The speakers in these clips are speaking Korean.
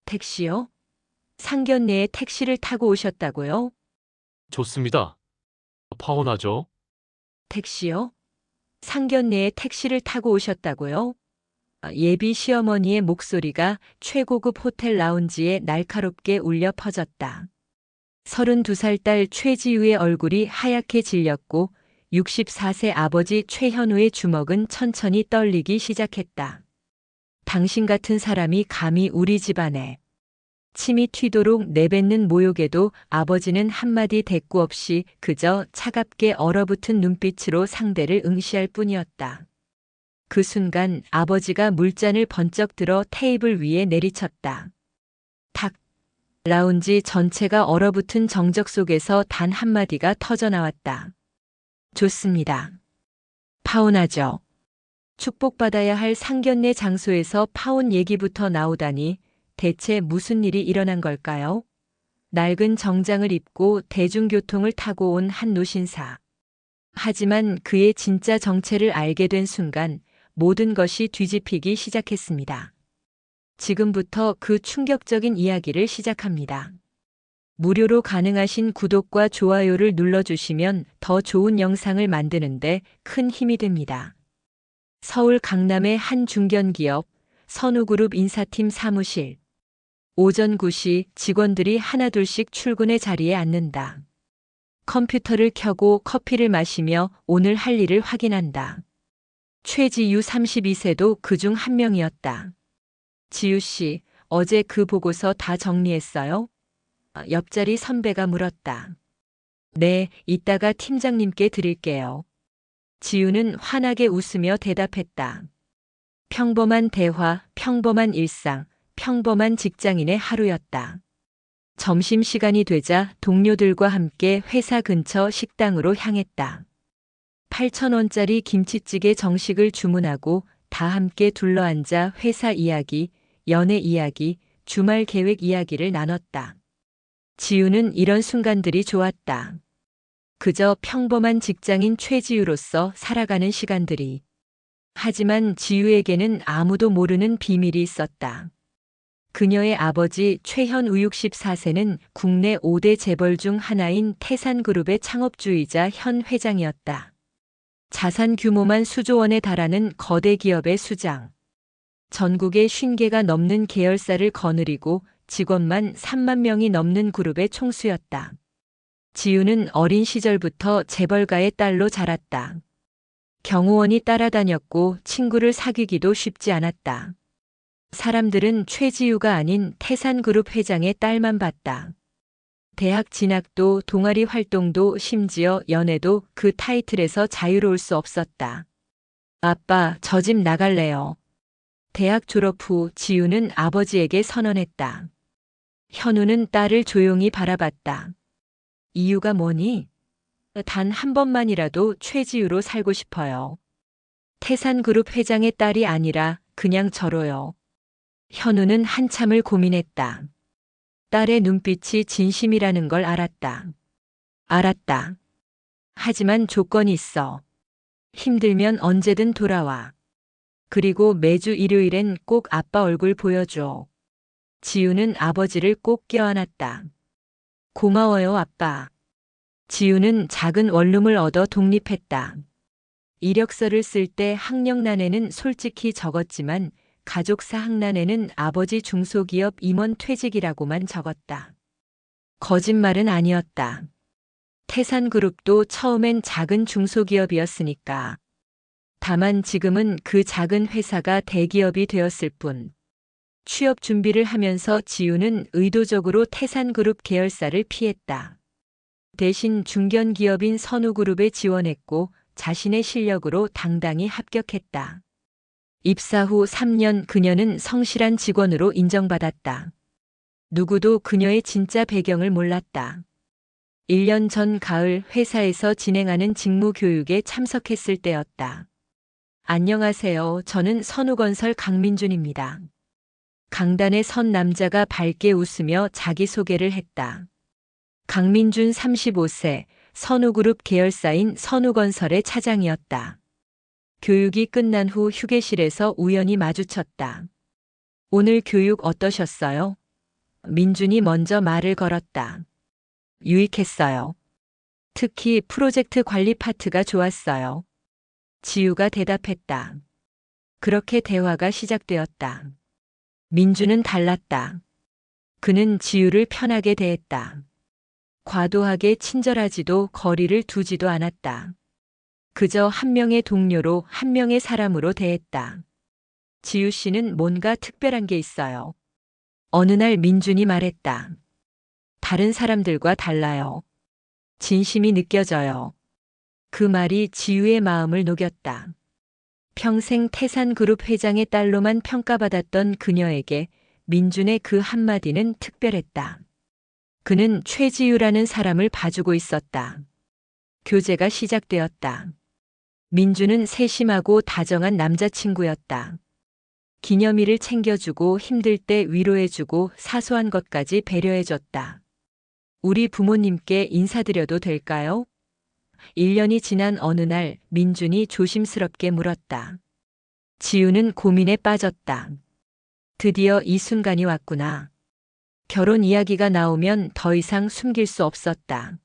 택시요? 상견례에 택시를 타고 오셨다고요? 좋습니다. 파혼하죠. 택시요? 상견례에 택시를 타고 오셨다고요? 예비 시어머니의 목소리가 최고급 호텔 라운지에 날카롭게 울려 퍼졌다. 32살 딸 최지우의 얼굴이 하얗게 질렸고 64세 아버지 최현우의 주먹은 천천히 떨리기 시작했다. 당신 같은 사람이 감히 우리 집안에. 침이 튀도록 내뱉는 모욕에도 아버지는 한마디 대꾸 없이 그저 차갑게 얼어붙은 눈빛으로 상대를 응시할 뿐이었다. 그 순간 아버지가 물잔을 번쩍 들어 테이블 위에 내리쳤다. 탁! 라운지 전체가 얼어붙은 정적 속에서 단 한마디가 터져나왔다. 좋습니다. 파혼하죠. 축복받아야 할 상견례 장소에서 파혼 얘기부터 나오다니 대체 무슨 일이 일어난 걸까요? 낡은 정장을 입고 대중교통을 타고 온 한 노신사. 하지만 그의 진짜 정체를 알게 된 순간 모든 것이 뒤집히기 시작했습니다. 지금부터 그 충격적인 이야기를 시작합니다. 무료로 가능하신 구독과 좋아요를 눌러주시면 더 좋은 영상을 만드는데 큰 힘이 됩니다. 서울 강남의 한 중견기업 선우그룹 인사팀 사무실. 오전 9시 직원들이 하나둘씩 출근의 자리에 앉는다. 컴퓨터를 켜고 커피를 마시며 오늘 할 일을 확인한다. 최지유 32세도 그중 한 명이었다. 지유 씨, 어제 그 보고서 다 정리했어요? 옆자리 선배가 물었다. 네, 이따가 팀장님께 드릴게요. 지유는 환하게 웃으며 대답했다. 평범한 대화, 평범한 일상, 평범한 직장인의 하루였다. 점심시간이 되자 동료들과 함께 회사 근처 식당으로 향했다. 8,000원짜리 김치찌개 정식을 주문하고 다 함께 둘러앉아 회사 이야기, 연애 이야기, 주말 계획 이야기를 나눴다. 지우는 이런 순간들이 좋았다. 그저 평범한 직장인 최지우로서 살아가는 시간들이. 하지만 지우에게는 아무도 모르는 비밀이 있었다. 그녀의 아버지 최현우 64세는 국내 5대 재벌 중 하나인 태산그룹의 창업주이자 현 회장이었다. 자산 규모만 수조 원에 달하는 거대 기업의 수장. 전국에 50개가 넘는 계열사를 거느리고 직원만 3만 명이 넘는 그룹의 총수였다. 지우는 어린 시절부터 재벌가의 딸로 자랐다. 경호원이 따라다녔고 친구를 사귀기도 쉽지 않았다. 사람들은 최지우가 아닌 태산그룹 회장의 딸만 봤다. 대학 진학도 동아리 활동도 심지어 연애도 그 타이틀에서 자유로울 수 없었다. 아빠, 저 집 나갈래요. 대학 졸업 후 지우는 아버지에게 선언했다. 현우는 딸을 조용히 바라봤다. 이유가 뭐니? 단 한 번만이라도 최지우로 살고 싶어요. 태산그룹 회장의 딸이 아니라 그냥 저로요. 현우는 한참을 고민했다. 딸의 눈빛이 진심이라는 걸 알았다. 알았다. 하지만 조건이 있어. 힘들면 언제든 돌아와. 그리고 매주 일요일엔 꼭 아빠 얼굴 보여줘. 지우는 아버지를 꼭 껴안았다. 고마워요, 아빠. 지우는 작은 원룸을 얻어 독립했다. 이력서를 쓸 때 학력란에는 솔직히 적었지만 가족사 학란에는 아버지 중소기업 임원 퇴직이라고만 적었다. 거짓말은 아니었다. 태산그룹도 처음엔 작은 중소기업이었으니까. 다만 지금은 그 작은 회사가 대기업이 되었을 뿐. 취업 준비를 하면서 지우는 의도적으로 태산그룹 계열사를 피했다. 대신 중견기업인 선우그룹에 지원했고 자신의 실력으로 당당히 합격했다. 입사 후 3년 그녀는 성실한 직원으로 인정받았다. 누구도 그녀의 진짜 배경을 몰랐다. 1년 전 가을 회사에서 진행하는 직무 교육에 참석했을 때였다. 안녕하세요. 저는 선우건설 강민준입니다. 강단에 선 남자가 밝게 웃으며 자기소개를 했다. 강민준 35세, 선우그룹 계열사인 선우건설의 차장이었다. 교육이 끝난 후 휴게실에서 우연히 마주쳤다. 오늘 교육 어떠셨어요? 민준이 먼저 말을 걸었다. 유익했어요. 특히 프로젝트 관리 파트가 좋았어요. 지우가 대답했다. 그렇게 대화가 시작되었다. 민준은 달랐다. 그는 지우를 편하게 대했다. 과도하게 친절하지도 거리를 두지도 않았다. 그저 한 명의 동료로 한 명의 사람으로 대했다. 지우 씨는 뭔가 특별한 게 있어요. 어느 날 민준이 말했다. 다른 사람들과 달라요. 진심이 느껴져요. 그 말이 지우의 마음을 녹였다. 평생 태산그룹 회장의 딸로만 평가받았던 그녀에게 민준의 그 한마디는 특별했다. 그는 최지우라는 사람을 봐주고 있었다. 교제가 시작되었다. 민준은 세심하고 다정한 남자친구였다. 기념일을 챙겨주고 힘들 때 위로해주고 사소한 것까지 배려해줬다. 우리 부모님께 인사드려도 될까요? 1년이 지난 어느 날 민준이 조심스럽게 물었다. 지우는 고민에 빠졌다. 드디어 이 순간이 왔구나. 결혼 이야기가 나오면 더 이상 숨길 수 없었다.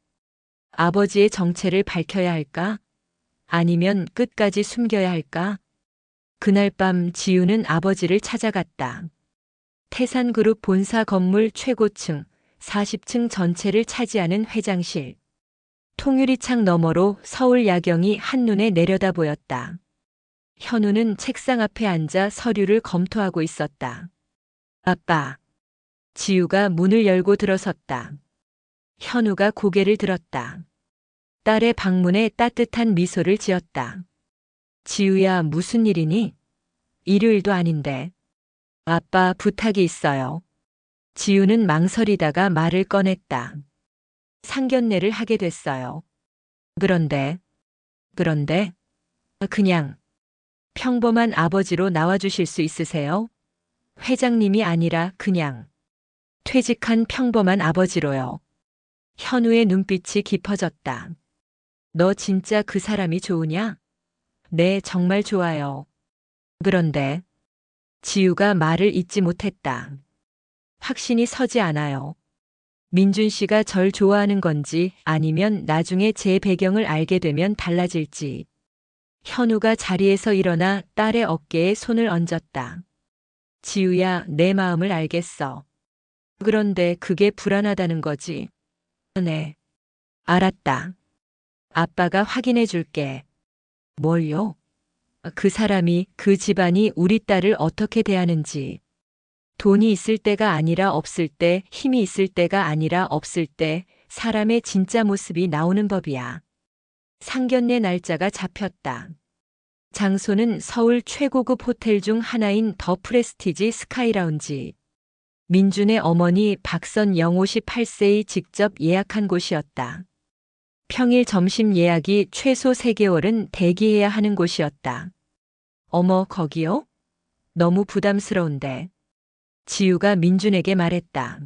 아버지의 정체를 밝혀야 할까? 아니면 끝까지 숨겨야 할까? 그날 밤 지우는 아버지를 찾아갔다. 태산그룹 본사 건물 최고층 40층 전체를 차지하는 회장실. 통유리창 너머로 서울 야경이 한눈에 내려다 보였다. 현우는 책상 앞에 앉아 서류를 검토하고 있었다. 아빠. 지우가 문을 열고 들어섰다. 현우가 고개를 들었다. 딸의 방문에 따뜻한 미소를 지었다. 지우야, 무슨 일이니? 일요일도 아닌데. 아빠, 부탁이 있어요. 지우는 망설이다가 말을 꺼냈다. 상견례를 하게 됐어요. 그런데 그냥 평범한 아버지로 나와주실 수 있으세요? 회장님이 아니라 그냥 퇴직한 평범한 아버지로요. 현우의 눈빛이 깊어졌다. 너 진짜 그 사람이 좋으냐? 네, 정말 좋아요. 그런데 지우가 말을 잇지 못했다. 확신이 서지 않아요. 민준 씨가 절 좋아하는 건지 아니면 나중에 제 배경을 알게 되면 달라질지. 현우가 자리에서 일어나 딸의 어깨에 손을 얹었다. 지우야, 내 마음을 알겠어. 그런데 그게 불안하다는 거지. 네. 알았다. 아빠가 확인해 줄게. 뭘요? 그 사람이, 그 집안이 우리 딸을 어떻게 대하는지. 돈이 있을 때가 아니라 없을 때, 힘이 있을 때가 아니라 없을 때, 사람의 진짜 모습이 나오는 법이야. 상견례 날짜가 잡혔다. 장소는 서울 최고급 호텔 중 하나인 더 프레스티지 스카이라운지. 민준의 어머니 박선영 58세의 직접 예약한 곳이었다. 평일 점심 예약이 최소 3개월은 대기해야 하는 곳이었다. 어머, 거기요? 너무 부담스러운데. 지우가 민준에게 말했다.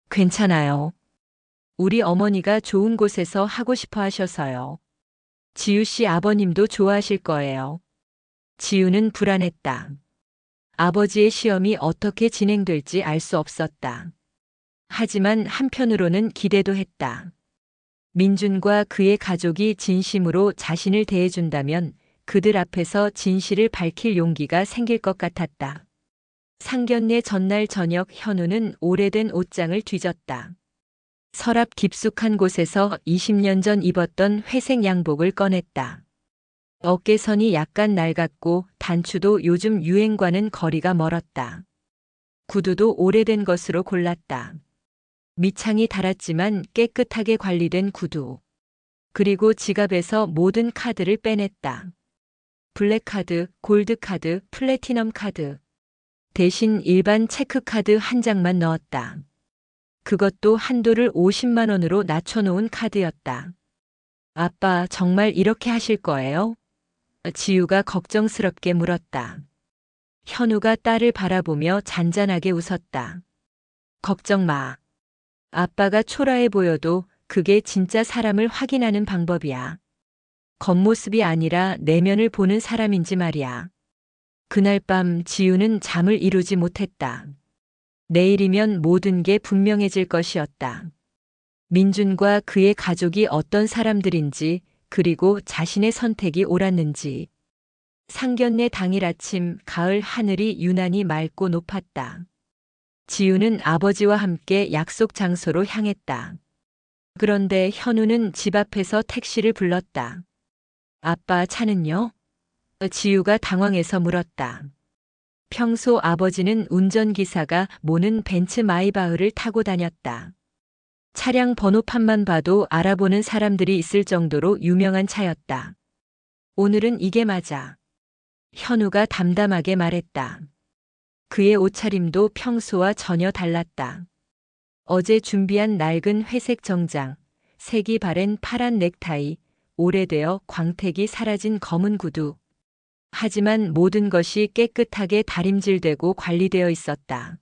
괜찮아요. 우리 어머니가 좋은 곳에서 하고 싶어 하셔서요. 지우 씨 아버님도 좋아하실 거예요. 지우는 불안했다. 아버지의 시험이 어떻게 진행될지 알 수 없었다. 하지만 한편으로는 기대도 했다. 민준과 그의 가족이 진심으로 자신을 대해준다면 그들 앞에서 진실을 밝힐 용기가 생길 것 같았다. 상견례 전날 저녁 현우는 오래된 옷장을 뒤졌다. 서랍 깊숙한 곳에서 20년 전 입었던 회색 양복을 꺼냈다. 어깨선이 약간 낡았고 단추도 요즘 유행과는 거리가 멀었다. 구두도 오래된 것으로 골랐다. 밑창이 닳았지만 깨끗하게 관리된 구두. 그리고 지갑에서 모든 카드를 빼냈다. 블랙카드, 골드카드, 플래티넘 카드. 대신 일반 체크카드 한 장만 넣었다. 그것도 한도를 50만 원으로 낮춰놓은 카드였다. 아빠, 정말 이렇게 하실 거예요? 지우가 걱정스럽게 물었다. 현우가 딸을 바라보며 잔잔하게 웃었다. 걱정 마. 아빠가 초라해 보여도 그게 진짜 사람을 확인하는 방법이야. 겉모습이 아니라 내면을 보는 사람인지 말이야. 그날 밤 지우는 잠을 이루지 못했다. 내일이면 모든 게 분명해질 것이었다. 민준과 그의 가족이 어떤 사람들인지, 그리고 자신의 선택이 옳았는지. 상견례 당일 아침 가을 하늘이 유난히 맑고 높았다. 지우는 아버지와 함께 약속 장소로 향했다. 그런데 현우는 집 앞에서 택시를 불렀다. 아빠 차는요? 지우가 당황해서 물었다. 평소 아버지는 운전기사가 모는 벤츠 마이바흐를 타고 다녔다. 차량 번호판만 봐도 알아보는 사람들이 있을 정도로 유명한 차였다. 오늘은 이게 맞아. 현우가 담담하게 말했다. 그의 옷차림도 평소와 전혀 달랐다. 어제 준비한 낡은 회색 정장, 색이 바랜 파란 넥타이, 오래되어 광택이 사라진 검은 구두. 하지만 모든 것이 깨끗하게 다림질되고 관리되어 있었다.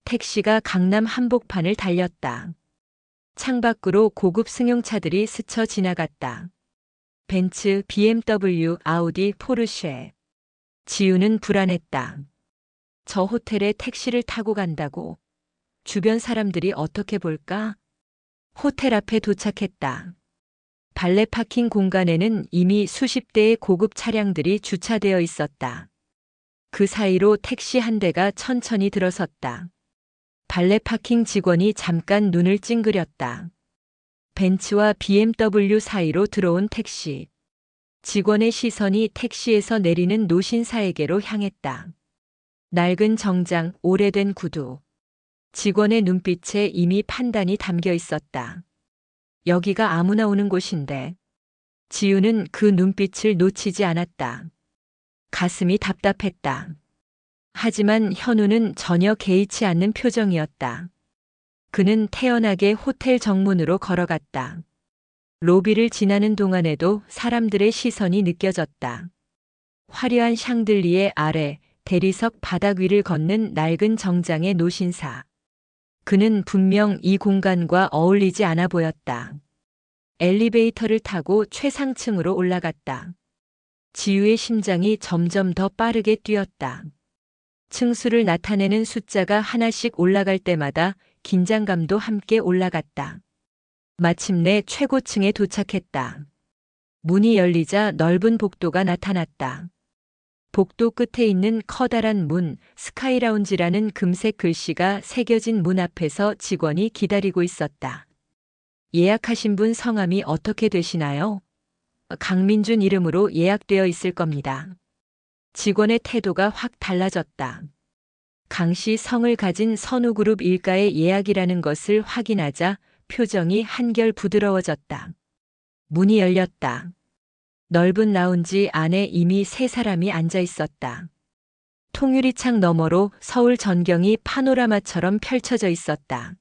택시가 강남 한복판을 달렸다. 창밖으로 고급 승용차들이 스쳐 지나갔다. 벤츠, BMW, 아우디, 포르쉐. 지우는 불안했다. 저 호텔에 택시를 타고 간다고. 주변 사람들이 어떻게 볼까? 호텔 앞에 도착했다. 발레 파킹 공간에는 이미 수십 대의 고급 차량들이 주차되어 있었다. 그 사이로 택시 한 대가 천천히 들어섰다. 발레 파킹 직원이 잠깐 눈을 찡그렸다. 벤츠와 BMW 사이로 들어온 택시. 직원의 시선이 택시에서 내리는 노신사에게로 향했다. 낡은 정장, 오래된 구두. 직원의 눈빛에 이미 판단이 담겨 있었다. 여기가 아무나 오는 곳인데. 지우는 그 눈빛을 놓치지 않았다. 가슴이 답답했다. 하지만 현우는 전혀 개의치 않는 표정이었다. 그는 태연하게 호텔 정문으로 걸어갔다. 로비를 지나는 동안에도 사람들의 시선이 느껴졌다. 화려한 샹들리에 아래 대리석 바닥 위를 걷는 낡은 정장의 노신사. 그는 분명 이 공간과 어울리지 않아 보였다. 엘리베이터를 타고 최상층으로 올라갔다. 지우의 심장이 점점 더 빠르게 뛰었다. 층수를 나타내는 숫자가 하나씩 올라갈 때마다 긴장감도 함께 올라갔다. 마침내 최고층에 도착했다. 문이 열리자 넓은 복도가 나타났다. 복도 끝에 있는 커다란 문, 스카이라운지라는 금색 글씨가 새겨진 문 앞에서 직원이 기다리고 있었다. 예약하신 분 성함이 어떻게 되시나요? 강민준 이름으로 예약되어 있을 겁니다. 직원의 태도가 확 달라졌다. 강씨 성을 가진 선우그룹 일가의 예약이라는 것을 확인하자 표정이 한결 부드러워졌다. 문이 열렸다. 넓은 라운지 안에 이미 세 사람이 앉아 있었다. 통유리창 너머로 서울 전경이 파노라마처럼 펼쳐져 있었다.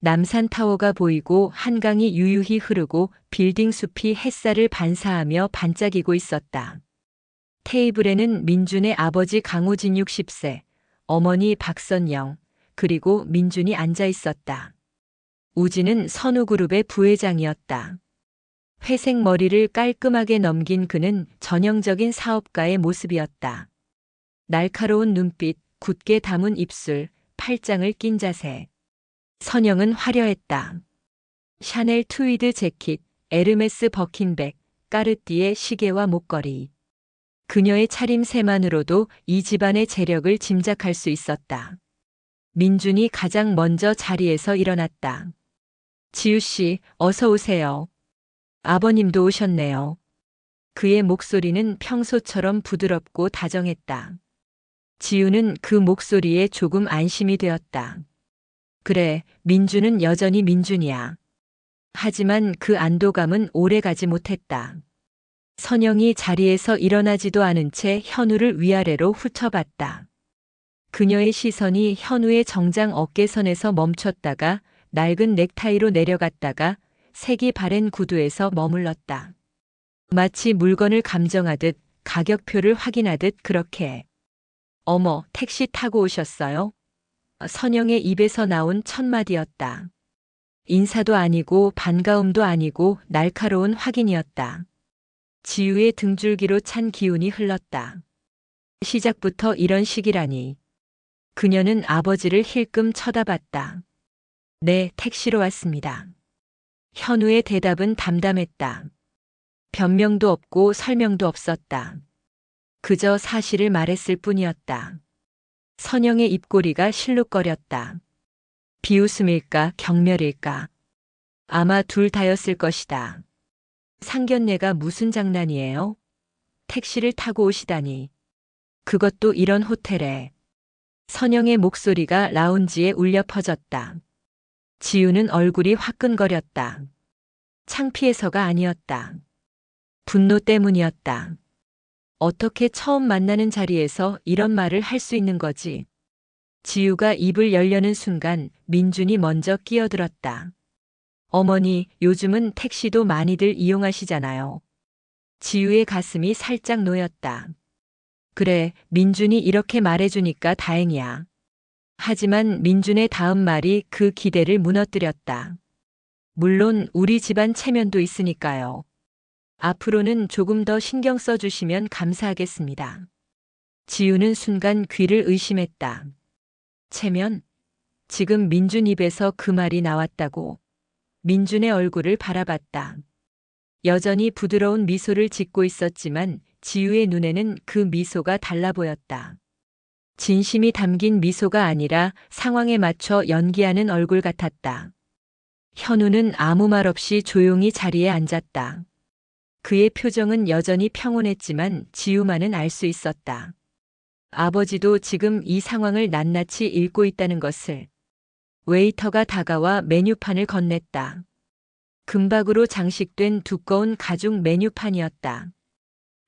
남산타워가 보이고 한강이 유유히 흐르고 빌딩 숲이 햇살을 반사하며 반짝이고 있었다. 테이블에는 민준의 아버지 강우진 60세, 어머니 박선영, 그리고 민준이 앉아 있었다. 우진은 선우그룹의 부회장이었다. 회색 머리를 깔끔하게 넘긴 그는 전형적인 사업가의 모습이었다. 날카로운 눈빛, 굳게 담은 입술, 팔짱을 낀 자세. 선영은 화려했다. 샤넬 트위드 재킷, 에르메스 버킨백, 까르띠에 시계와 목걸이. 그녀의 차림새만으로도 이 집안의 재력을 짐작할 수 있었다. 민준이 가장 먼저 자리에서 일어났다. 지우 씨, 어서 오세요. 아버님도 오셨네요. 그의 목소리는 평소처럼 부드럽고 다정했다. 지우는 그 목소리에 조금 안심이 되었다. 그래, 민준은 여전히 민준이야. 하지만 그 안도감은 오래가지 못했다. 선영이 자리에서 일어나지도 않은 채 현우를 위아래로 훑어봤다. 그녀의 시선이 현우의 정장 어깨선에서 멈췄다가 낡은 넥타이로 내려갔다가 색이 바랜 구두에서 머물렀다. 마치 물건을 감정하듯 가격표를 확인하듯 그렇게. 어머, 택시 타고 오셨어요? 선영의 입에서 나온 첫 마디였다. 인사도 아니고 반가움도 아니고 날카로운 확인이었다. 지우의 등줄기로 찬 기운이 흘렀다. 시작부터 이런 식이라니. 그녀는 아버지를 힐끔 쳐다봤다. 네, 택시로 왔습니다. 현우의 대답은 담담했다. 변명도 없고 설명도 없었다. 그저 사실을 말했을 뿐이었다. 선영의 입꼬리가 실룩거렸다. 비웃음일까 경멸일까? 아마 둘 다였을 것이다. 상견례가 무슨 장난이에요? 택시를 타고 오시다니. 그것도 이런 호텔에. 선영의 목소리가 라운지에 울려 퍼졌다. 지우는 얼굴이 화끈거렸다. 창피해서가 아니었다. 분노 때문이었다. 어떻게 처음 만나는 자리에서 이런 말을 할 수 있는 거지? 지우가 입을 열려는 순간 민준이 먼저 끼어들었다. 어머니, 요즘은 택시도 많이들 이용하시잖아요. 지우의 가슴이 살짝 놓였다. 그래, 민준이 이렇게 말해주니까 다행이야. 하지만 민준의 다음 말이 그 기대를 무너뜨렸다. 물론 우리 집안 체면도 있으니까요. 앞으로는 조금 더 신경 써주시면 감사하겠습니다. 지우는 순간 귀를 의심했다. 체면? 지금 민준 입에서 그 말이 나왔다고. 민준의 얼굴을 바라봤다. 여전히 부드러운 미소를 짓고 있었지만 지우의 눈에는 그 미소가 달라 보였다. 진심이 담긴 미소가 아니라 상황에 맞춰 연기하는 얼굴 같았다. 현우는 아무 말 없이 조용히 자리에 앉았다. 그의 표정은 여전히 평온했지만 지우만은 알 수 있었다. 아버지도 지금 이 상황을 낱낱이 읽고 있다는 것을. 웨이터가 다가와 메뉴판을 건넸다. 금박으로 장식된 두꺼운 가죽 메뉴판이었다.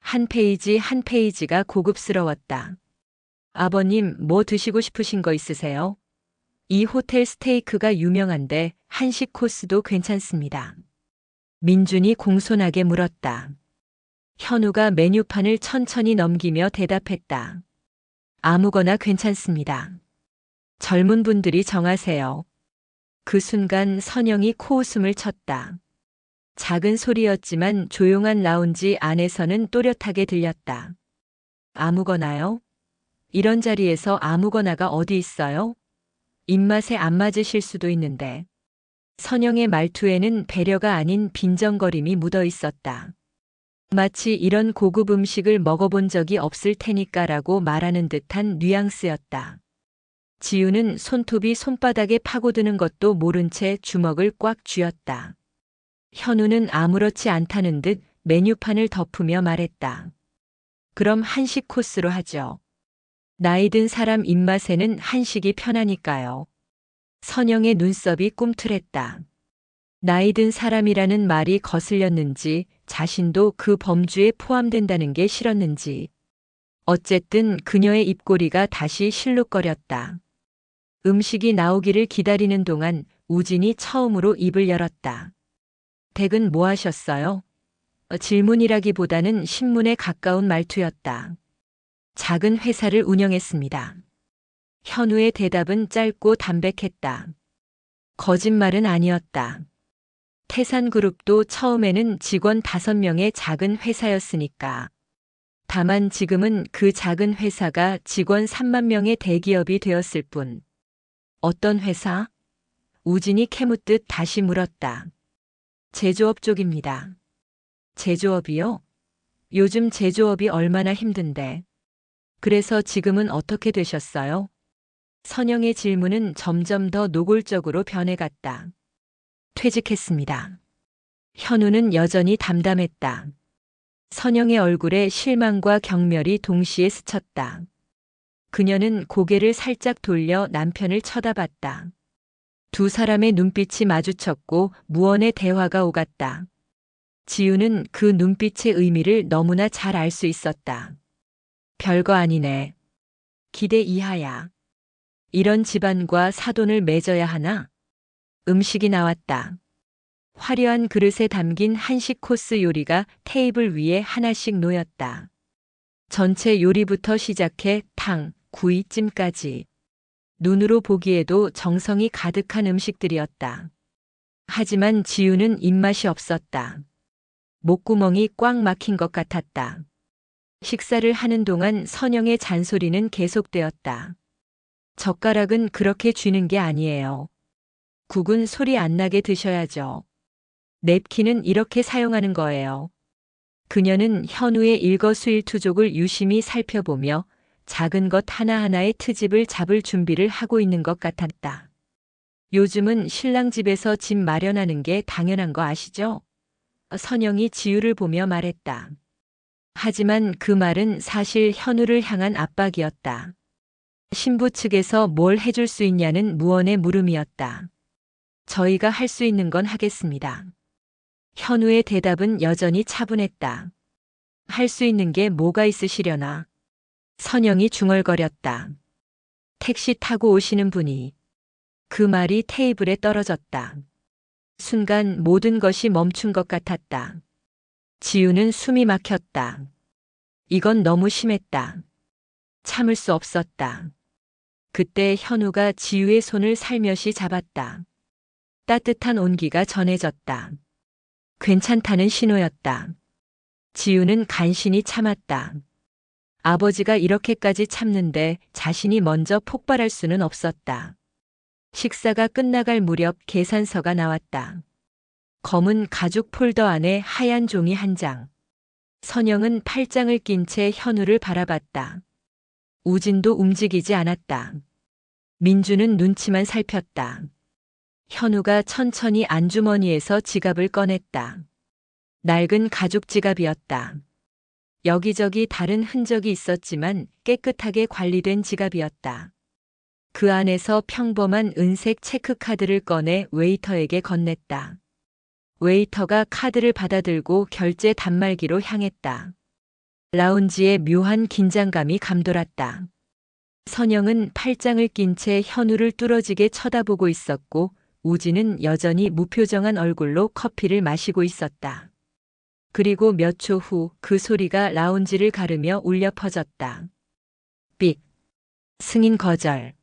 한 페이지 한 페이지가 고급스러웠다. 아버님, 뭐 드시고 싶으신 거 있으세요? 이 호텔 스테이크가 유명한데 한식 코스도 괜찮습니다. 민준이 공손하게 물었다. 현우가 메뉴판을 천천히 넘기며 대답했다. 아무거나 괜찮습니다. 젊은 분들이 정하세요. 그 순간 선영이 코웃음을 쳤다. 작은 소리였지만 조용한 라운지 안에서는 또렷하게 들렸다. 아무거나요? 이런 자리에서 아무거나가 어디 있어요? 입맛에 안 맞으실 수도 있는데. 선영의 말투에는 배려가 아닌 빈정거림이 묻어 있었다. 마치 이런 고급 음식을 먹어본 적이 없을 테니까라고 말하는 듯한 뉘앙스였다. 지우는 손톱이 손바닥에 파고드는 것도 모른 채 주먹을 꽉 쥐었다. 현우는 아무렇지 않다는 듯 메뉴판을 덮으며 말했다. 그럼 한식 코스로 하죠. 나이 든 사람 입맛에는 한식이 편하니까요. 선영의 눈썹이 꿈틀했다. 나이 든 사람이라는 말이 거슬렸는지 자신도 그 범주에 포함된다는 게 싫었는지. 어쨌든 그녀의 입꼬리가 다시 실룩거렸다. 음식이 나오기를 기다리는 동안 우진이 처음으로 입을 열었다. 댁은 뭐 하셨어요? 질문이라기보다는 신문에 가까운 말투였다. 작은 회사를 운영했습니다. 현우의 대답은 짧고 담백했다. 거짓말은 아니었다. 태산그룹도 처음에는 직원 5명의 작은 회사였으니까. 다만 지금은 그 작은 회사가 직원 3만 명의 대기업이 되었을 뿐. 어떤 회사? 우진이 캐묻듯 다시 물었다. 제조업 쪽입니다. 제조업이요? 요즘 제조업이 얼마나 힘든데. 그래서 지금은 어떻게 되셨어요? 선영의 질문은 점점 더 노골적으로 변해갔다. 퇴직했습니다. 현우는 여전히 담담했다. 선영의 얼굴에 실망과 경멸이 동시에 스쳤다. 그녀는 고개를 살짝 돌려 남편을 쳐다봤다. 두 사람의 눈빛이 마주쳤고 무언의 대화가 오갔다. 지우는 그 눈빛의 의미를 너무나 잘 알 수 있었다. 별거 아니네. 기대 이하야. 이런 집안과 사돈을 맺어야 하나? 음식이 나왔다. 화려한 그릇에 담긴 한식 코스 요리가 테이블 위에 하나씩 놓였다. 전체 요리부터 시작해 탕, 구이, 찜까지. 눈으로 보기에도 정성이 가득한 음식들이었다. 하지만 지우는 입맛이 없었다. 목구멍이 꽉 막힌 것 같았다. 식사를 하는 동안 선영의 잔소리는 계속되었다. 젓가락은 그렇게 쥐는 게 아니에요. 국은 소리 안 나게 드셔야죠. 냅킨은 이렇게 사용하는 거예요. 그녀는 현우의 일거수일투족을 유심히 살펴보며 작은 것 하나하나의 트집을 잡을 준비를 하고 있는 것 같았다. 요즘은 신랑 집에서 집 마련하는 게 당연한 거 아시죠? 선영이 지우를 보며 말했다. 하지만 그 말은 사실 현우를 향한 압박이었다. 신부 측에서 뭘 해줄 수 있냐는 무언의 물음이었다. 저희가 할 수 있는 건 하겠습니다. 현우의 대답은 여전히 차분했다. 할 수 있는 게 뭐가 있으시려나? 선영이 중얼거렸다. 택시 타고 오시는 분이. 그 말이 테이블에 떨어졌다. 순간 모든 것이 멈춘 것 같았다. 지우는 숨이 막혔다. 이건 너무 심했다. 참을 수 없었다. 그때 현우가 지우의 손을 살며시 잡았다. 따뜻한 온기가 전해졌다. 괜찮다는 신호였다. 지우는 간신히 참았다. 아버지가 이렇게까지 참는데 자신이 먼저 폭발할 수는 없었다. 식사가 끝나갈 무렵 계산서가 나왔다. 검은 가죽 폴더 안에 하얀 종이 한 장. 선영은 팔짱을 낀 채 현우를 바라봤다. 우진도 움직이지 않았다. 민주는 눈치만 살폈다. 현우가 천천히 안주머니에서 지갑을 꺼냈다. 낡은 가죽 지갑이었다. 여기저기 다른 흔적이 있었지만 깨끗하게 관리된 지갑이었다. 그 안에서 평범한 은색 체크카드를 꺼내 웨이터에게 건넸다. 웨이터가 카드를 받아들고 결제 단말기로 향했다. 라운지에 묘한 긴장감이 감돌았다. 선영은 팔짱을 낀 채 현우를 뚫어지게 쳐다보고 있었고 우진은 여전히 무표정한 얼굴로 커피를 마시고 있었다. 그리고 몇 초 후 그 소리가 라운지를 가르며 울려 퍼졌다. 삑. 승인 거절.